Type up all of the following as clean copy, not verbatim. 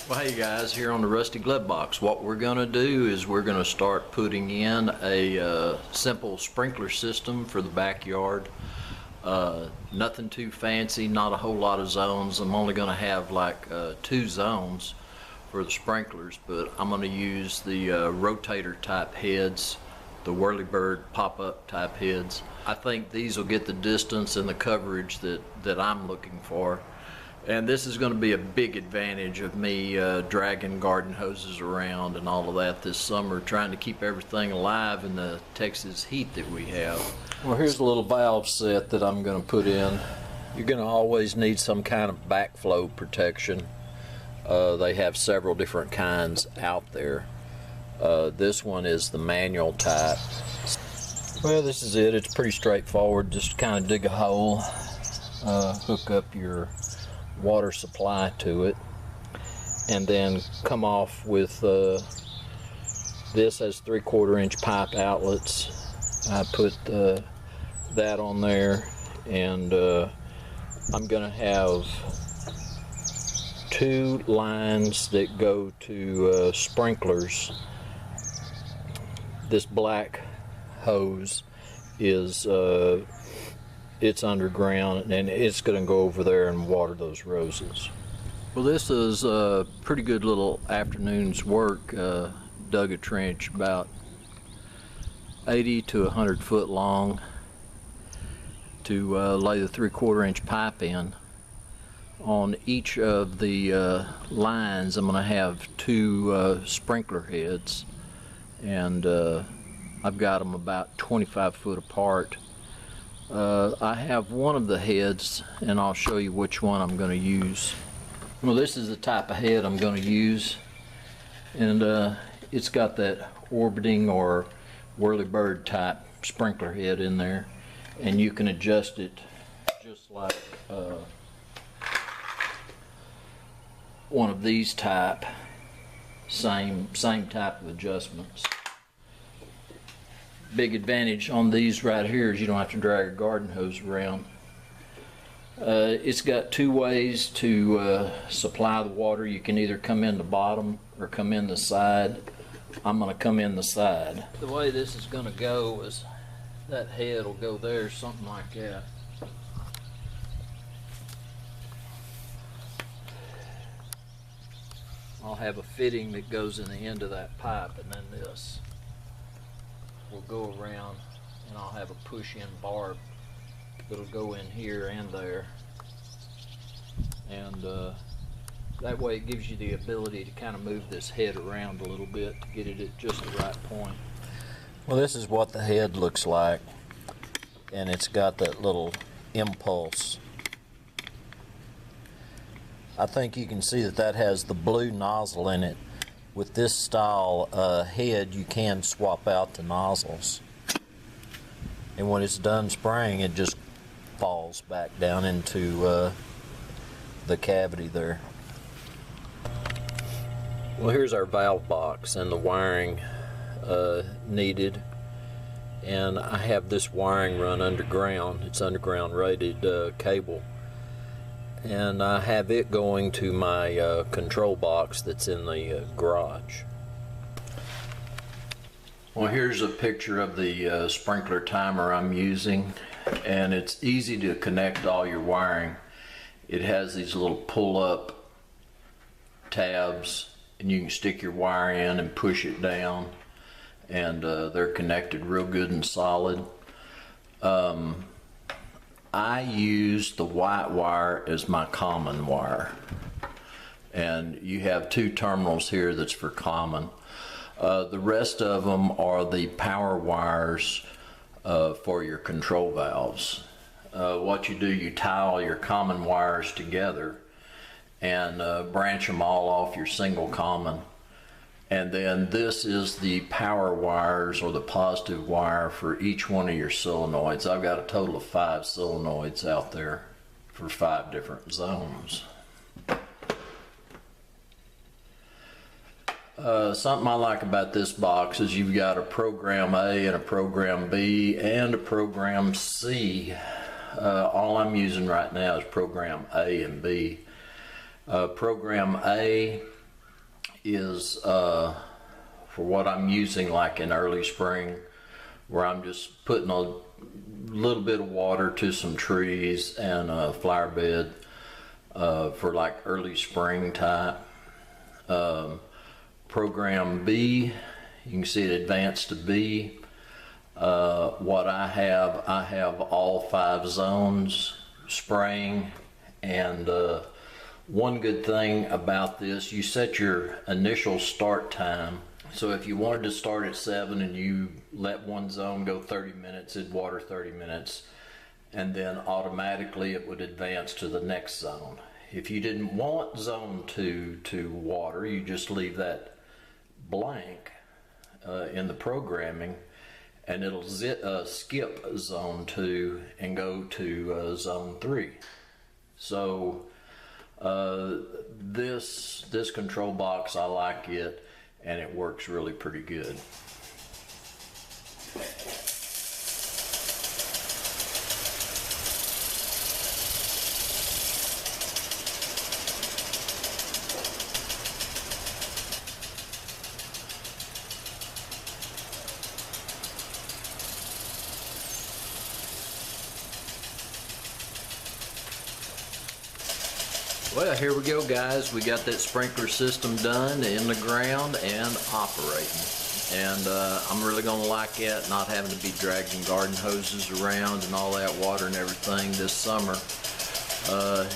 Well, hey guys, here on the Rusty Glovebox, what we're going to do is we're going to start putting in a simple sprinkler system for the backyard. Nothing too fancy, not a whole lot of zones. I'm only going to have like 2 zones for the sprinklers, but I'm going to use the rotator type heads, the whirlybird pop-up type heads. I think these will get the distance and the coverage that I'm looking for. And this is going to be a big advantage of me dragging garden hoses around and all of that this summer, trying to keep everything alive in the Texas heat that we have. Well, here's a little valve set that I'm going to put in. You're going to always need some kind of backflow protection. They have several different kinds out there. This one is the manual type. Well, this is it. It's pretty straightforward. Just kind of dig a hole, hook up your water supply to it, and then come off with this has 3/4 inch pipe outlets. I put that on there, and I'm gonna have 2 lines that go to sprinklers. This black hose is it's underground, and it's going to go over there and water those roses. Well, this is a pretty good little afternoon's work. Dug a trench about 80 to 100 foot long to lay the 3/4 inch pipe in. On each of the lines, I'm going to have 2 sprinkler heads, and I've got them about 25 foot apart. I have one of the heads, and I'll show you which one I'm going to use. Well, this is the type of head I'm going to use, and it's got that orbiting or whirlybird type sprinkler head in there, and you can adjust it just like one of these type, same type of adjustments. Big advantage on these right here is you don't have to drag a garden hose around. It's got 2 ways to supply the water. You can either come in the bottom or come in the side. I'm going to come in the side. The way this is going to go is that head will go there, something like that. I'll have a fitting that goes in the end of that pipe, and then this will go around, and I'll have a push-in barb that'll go in here and there, and that way it gives you the ability to kind of move this head around a little bit to get it at just the right point. Well, this is what the head looks like, and it's got that little impulse. I think you can see that has the blue nozzle in it. With this style head, you can swap out the nozzles, and when it's done spraying, it just falls back down into the cavity there. Well, here's our valve box and the wiring needed, and I have this wiring run underground. It's underground rated cable, and I have it going to my control box that's in the garage. Well, here's a picture of the sprinkler timer I'm using, and it's easy to connect all your wiring. It has these little pull-up tabs, and you can stick your wire in and push it down, and they're connected real good and solid. I use the white wire as my common wire, and you have 2 terminals here that's for common. The rest of them are the power wires for your control valves. What you do, you tie all your common wires together and branch them all off your single common. And then this is the power wires, or the positive wire, for each one of your solenoids. I've got a total of 5 solenoids out there for 5 different zones. Something I like about this box is you've got a program A and a program B and a program C. All I'm using right now is program A and B. Program A is for what I'm using like in early spring, where I'm just putting a little bit of water to some trees and a flower bed for like early spring type. Program B, you can see it advanced to B. What I have all 5 zones spraying, and one good thing about this, you set your initial start time. So if you wanted to start at 7 and you let one zone go 30 minutes, it'd water 30 minutes, and then automatically it would advance to the next zone. If you didn't want zone 2 to water, you just leave that blank in the programming, and it'll skip zone 2 and go to zone 3. So this control box, I like it, and it works really pretty good. Well, here we go, guys. We got that sprinkler system done in the ground and operating. And I'm really gonna like it, not having to be dragging garden hoses around and all that water and everything this summer.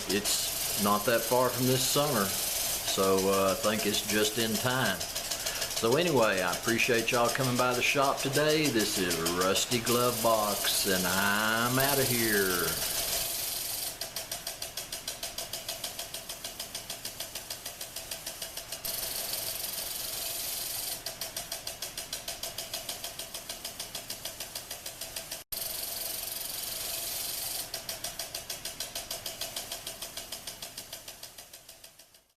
It's not that far from this summer, so I think it's just in time. So anyway, I appreciate y'all coming by the shop today. This is Rusty Glovebox, and I'm out of here.